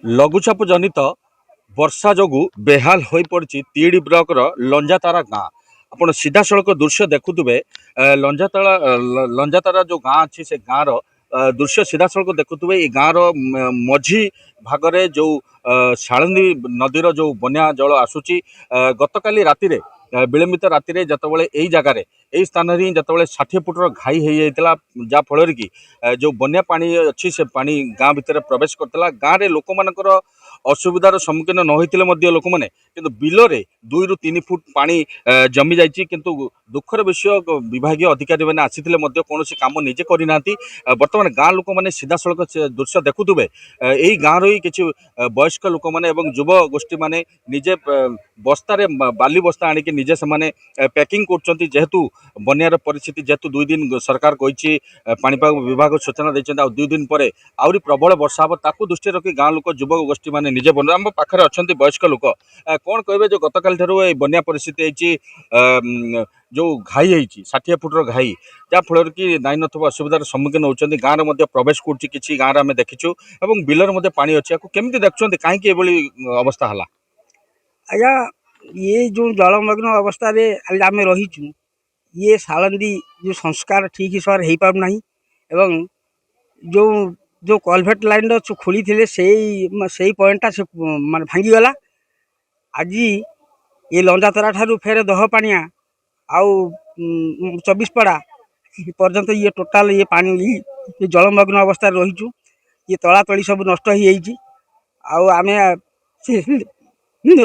लघुचाप जनित वर्षा जोगु बेहाल हो पड़ी तीड़ी ब्लॉक लंजातारा गाँ। आप सीधा सड़क दृश्य देखुवे लंजातारा जो गाँ अच्छी से गाँव दृश्य सीधा सड़क देखुवे। ये गाँव मझी भागरे जो शालिंदी नदीर जो बन्या जल आसूची गतकाली राति विलंबित राति जितेबाला यही जगार यही स्थान ही जितेबाला 60 फुटर घाई हो जाता जहाँफल कि जो बन्या पानी अच्छी से पानी गाँ भितर प्रवेश करता गाँव में लोक मानकर असुविधार सम्मुखीन न होते लोक मैंने किंतु बिलरे 2 ରୁ 3 फुट पानी जमी जाइए किंतु दुखर विषय विभाग अधिकारी मैंने आसी कौन काम निजे करना। बर्तमान गाँ लोक मैंने सीधा सड़क दृश्य देखुवे यही गाँव ही किसी वयस्क लोक मैंने युव गोष्ठी मैंने निजे बस्तार बाली बस्ता आणिक निजे से पैकिंग कर जेहेतु बन्यार परिस्थिति जेहेतु 2 दिन सरकार कही पाणीपाग विभाग सूचना देते 2 दिन पर आहरी प्रबल वर्षा हम ताकू दृष्टि रखी गाँ लोक युवक गोष्ठी मैंने निजे बन आम पाखे अच्छा वयस्क लोक कौन कहे जो गतकाल बन्या परिस्थिति जो घाई होती 60 फुटर घाई जहाँफल कि नाई न असुविधार सम्मुखीन होती गाँव में प्रवेश कर गाँव में देखीचु और बिलर पानी अच्छी केमी देखुं कहीं अवस्था है। आज्ञा ये जो जलमग्न अवस्था आम रहीचु ये सालंदी जो संस्कार ठीक हिसाब से पारना एवं जो जो कलभेट लाइन खोली थे से पॉइंटा से माने भांगीगला आज ये लंजातरा ठारू फेर दहपाणिया आउ 24पड़ा पर्यंत ये टोटाल ये पानी ये जलमग्न अवस्था रहीचु ये तला तली सब नष्ट हो जाइए आम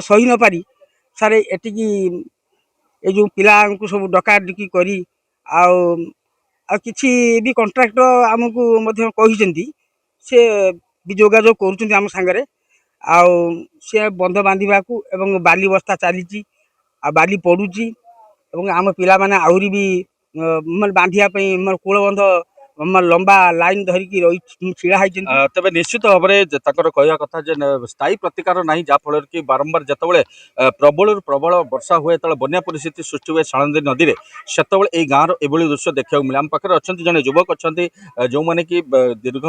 सही न पारी सारे एटिकी ये जो पिला को सब डकाडकी करी किसी भी कंट्राक्टर आमको कहते से भी जोगाजोग कर आम सांगरे सी बंध बांधा एवं बाली बस्ता चली बाली पड़ुची आम पिला माने आहरी भी मैं बांधापी मोर कूल बंध लंबा लाइन धरिकी रही छिड़ा तेज निश्चित भाव में कहवा कथा स्थायी प्रतिकार ना जहाँफल कि बारंबार जितेबाला प्रबल प्रबल वर्षा हुए जो बन्या परिस्थिति सृष्टि हुए सालंदी नदी में से गाँव एभली दृश्य देखा मिले आम पाखे अच्छा जड़े युवक अच्छा जो मैंने कि दीर्घ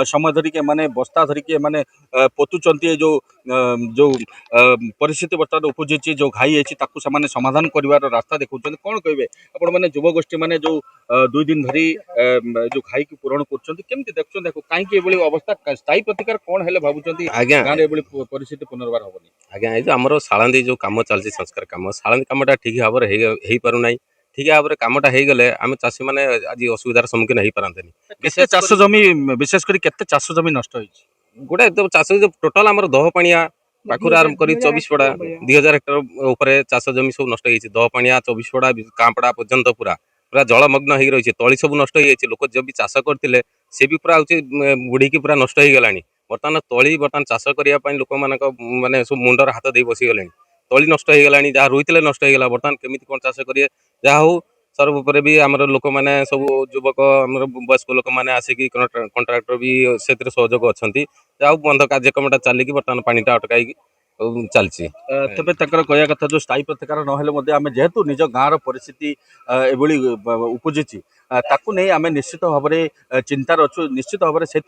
समय धरिकी मैंने बस्ता धरिकी मैंने पोतुंट जो जो परिस्थिति बर्तमान उपजी जो घाई है समाधान कर रास्ता देखा कौन कहे आपण मैंने युव गोष्ठी मैंने जो 2 दिन धरी जो घाई को पूरण करमी देखुं देखो कहीं अवस्था स्थायी प्रतिकार कौन है भावुं आज्ञा परिस्थिति पुनर्बार हेनी। आज्ञा ये आमर सालंदी जो कम चलती संस्कार कम सालंदी कमटा ठीक भाव में पारना ठीक भाव में कमटा हो गले आम चाषी मैंने आज असुविधार सम्मुखीन हो पारते चाष जमी विशेषकर केते चाष जमी नष्ट गोटे चाष टोटाल आम दहपाणिया पाखर आरंभ कर 24पड़ा 2000 हेक्टर उपर चाष जमी सब नष्ट हो दहपाणिया 24पड़ा कांपड़ा पर्यंत पूरा पूरा जलमग्न हो रही तली सब नष्ट हो लोक जब भी चाष करते सी भी पूरा हूँ बुड़ी की पूरा नष्ट हो गला बर्तमान तली बर्तमान चाष करने लोक माने सब मुंडर हाथ दे बसीगले तली नष्ट हो गला जहाँ रुई नष्ट हो गला बर्तमान केमी कौन चाष करेंगे जहाँ हूँ सर्वोपरि भी आमर लोक मैंने सब युवक आमर वयस्क लोक मैंने आसिक कंट्राक्टर भी से सहयोग अच्छा जहाँ बंध कार्यक्रमटा चलिकी बर्तमान पानीटा अटकाई चलती तेज कहवा कथा जो स्थायी प्रतिकार ना आम जेहेतु निज गाँव परिस्थिति एभली उपजी ताकू नहीं आम निश्चित भाव में चिंतार अच्छु निश्चित भाव में से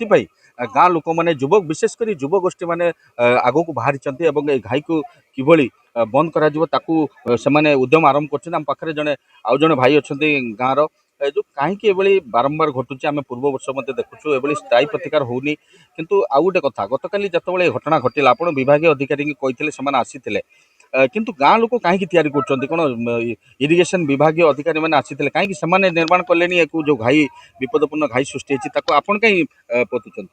गाँ लोक मैंने युवक विशेषकर युव गोष्ठी मैंने आग को बाहरी घाई को किभली बंद कर उद्यम आरंभ कर पाखे जड़े आउ जड़े भाई अच्छा गाँव जो कहीं बारंबार घटुचे आम पूर्व वर्ष मध्य देखुचु एभली स्थायी प्रतिकार होनी किंतु आउ गोटे कथा गतकाली जितेबाला घटना घटिला आप विभाग अधिकारी कहते आसी किंतु गाँ लोक कहीं तैयारी कर इरिगेशन विभाग अधिकारी मैंने आसी कहीं निर्माण कले जो घाई विपदपूर्ण घाई सृष्टि होती आपड़ कहीं पोतुंट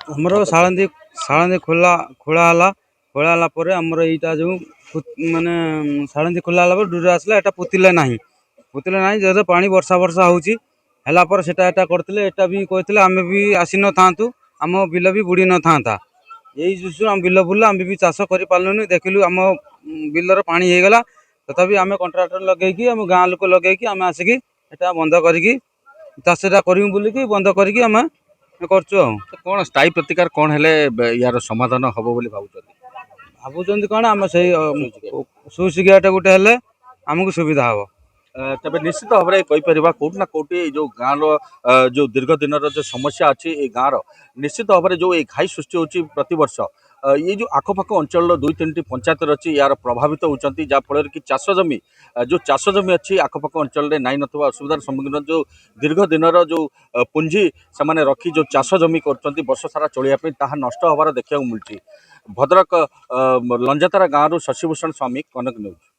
हमर सालंदी सालंदी खोला खोला पर हमर एटा जो माने सालंदी खोला डूर आसला एटा पुतिले ना जब पानी वर्षा वर्षा होची हला पर सेटा एटा करथिले एटा भी कहथिले आमे भी आसी न थांतु आम बिल भी बुड़ी न थांता यही जुसु आम बिल बुल्ला आम भी चाष करि पालनु देखिलु आम बिलर पानी हे गला तथापि आमे कॉन्ट्रैक्टर लगेकी आम गाँ लोक लगेकी आम आसिकी एटा बंद करिकी चाषटा करिमु बोलिकी बंद करिकी आम करछु कौन स्थायी प्रतिकार कौन है यार समाधान हम बोली भावुं कौन आम से सुइच गेट गोटे हेले आमको सुविधा हम ତେବେ ନିଶ୍ଚିତ ଭାବରେ କହିପାରିବା କୋଉଠି ନା କୋଉଠି ଏଇ ଯୋଉ ଗାଁର ଯୋଉ ଦୀର୍ଘ ଦିନର ଯୋଉ ସମସ୍ୟା ଅଛି ଏଇ ଗାଁର ନିଶ୍ଚିତ ଭାବରେ ଯୋଉ ଏଇ ଘାଇ ସୃଷ୍ଟି ହେଉଛି ପ୍ରତିବର୍ଷ ଏଇ ଯୋଉ ଆଖପାଖ ଅଞ୍ଚଳର 2-3ଟି ପଞ୍ଚାୟତ ଅଛି ୟାର ପ୍ରଭାବିତ ହେଉଛନ୍ତି ଯାହାଫଳରେ କି ଚାଷ ଜମି ଯୋଉ ଚାଷ ଜମି ଅଛି ଆଖପାଖ ଅଞ୍ଚଳରେ ନାହିଁ ନଥିବା ଅସୁବିଧାର ସମ୍ମୁଖୀନ ଯୋଉ ଦୀର୍ଘ ଦିନର ଯୋଉ ପୁଞ୍ଜି ସେମାନେ ରଖି ଯୋଉ ଚାଷ ଜମି କରୁଛନ୍ତି ବର୍ଷ ସାରା ଚଳିବା ପାଇଁ ତାହା ନଷ୍ଟ ହେବାର ଦେଖିବାକୁ ମିଳୁଛି ଭଦ୍ରକ ଲଞ୍ଜାତାରା ଗାଁରୁ ଶଶିଭୂଷଣ ସ୍ୱାମୀ କନକ ନ୍ୟୁଜ୍।